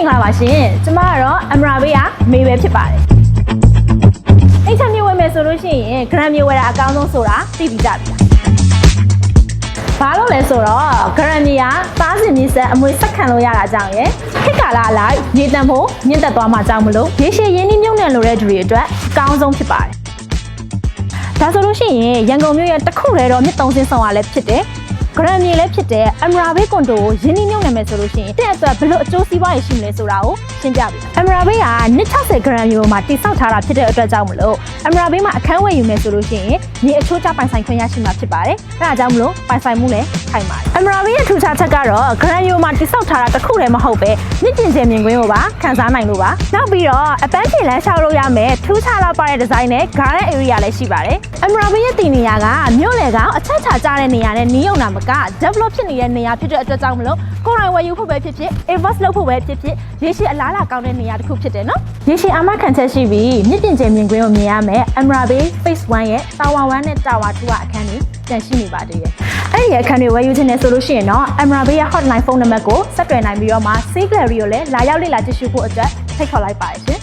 င်္ဂလာပါရှင်ကျမကတော့အမရာဘေးကမေပဲဖြစ်ပါတယ်အိတ်ချက်မျိုးဝယ်မယ်ဆိုလို့ရှိရင် gram မျိုးဝယ်တာအကောင်းဆုံးဆိုတာသိပြီးကြပြီဘာလို့လဲဆိုတော့ gram ကြီးကသားစင်မြေဆက်အမွေဆက်ခံလို့ရတာကြောင့်ရယ်ခေတ်ကာလအလိုက်ရေတံဖို့မြင့်တက်သွားမှကြောင့်မလို့ရေရှည်ရင်းနှီးမြုပ်နှံလိုတဲ့သူတွေအတွက်အကောင်းဆုံးဖြစ်ပါတယ်ဒါဆိုလို့ရှိရင်ရန်ကုန်မြို့ရဲ့တစ်ခုတည်းတော့မြစ်သုံးစင်းဆောင်ရလဲဖြစ်တယ်ဂရမ်မြေလည်းဖြစ်တဲ့အမရာဘေးကွန်တိုကိုရင်းနှီးမြှုပ်နှံမယ်ဆိုလို့ရှိရင်တဲ့အတွက်ဘယ်လိုအကျိုးစီးပွားရရှိမလဲဆိုတာကိုရှင်းပြပေးအမရာဘေးက260 gram မျိုးမှာတိစောက်ထားတာဖြစ်တဲ့အတွက်ကြောင့်မလို့အမရာဘေးမှာအခန်းဝယ်ယူမယ်ဆိုလို့ရှိရင်မြေအချိုးကျပိုင်ဆိုင်ခွင့်ရရှိမှာဖြစ်ပါတယ်အဲဒါကြောင့်မလို့ပိုင်ဆိုင်မှုလည်းခိုင်ပါတယ်အမရာဘေးရဲ့ထူးခြားချက်ကတော့ gram မျိုးမှာတိစောက်ထားတာတစ်ခုတည်းမဟုတ်ပဲမြင့်ကျင်ကျယ်မြင်ကွင်းကိုပါခန်းစားနိုင်လို့ပါနောက်ပြီးတော့အပန်းဖြေလမ်းလျှောက်လို့ရမယ်ထူးခြားလောက်ပါတဲ့ဒီဇိုင်းနဲ့ garden area လည်းရှိပါတယ်အမရာဘေးရဲ့တည်နေရာကမြို့လေကောင်အချက်ချာကျတဲ့နေရာနဲ့နီးုံတာမက develop ဖြစ်နေတဲ့နေရာဖြစ်တဲ့အတွက်ကြောင့်မလို့ကိုယ်တိုင်ဝယ်ယူဖို့ပဲဖြစ်ဖြစ် invest လုပ်ဖို့ပဲဖြစ်ဖြစ်ရေရှည်အလားအလာကောင်းတဲ့နေရာတစ်ခုဖြစ်တယ်နော်ရေရှည်အာမခံချက်ရှိပြီးမြင့်တင်ကျယ်မြင်ကွင်းကိုမြင်ရမယ် Amara Bay Phase 1ရဲ့ Tower 1နဲ့ Tower 2ကအခန်းတွေကျန်ရှိနေပါသေးတယ်အဲ့ဒီအခန်းတွေဝယ်ယူခြင်းနဲ့ဆိုလို့ရှိရင်တော့ Amara Bay ရဲ့ hotline ဖုန်းနံပါတ်ကိုဆက်သွယ်နိုင်ပြီးတော့မှ Sea Gallery ကိုလည်းလာရောက်လေ့လာကြည့်ရှုဖို့အတွက်ဖိတ်ခေါ်လိုက်ပါတယ်ရှင်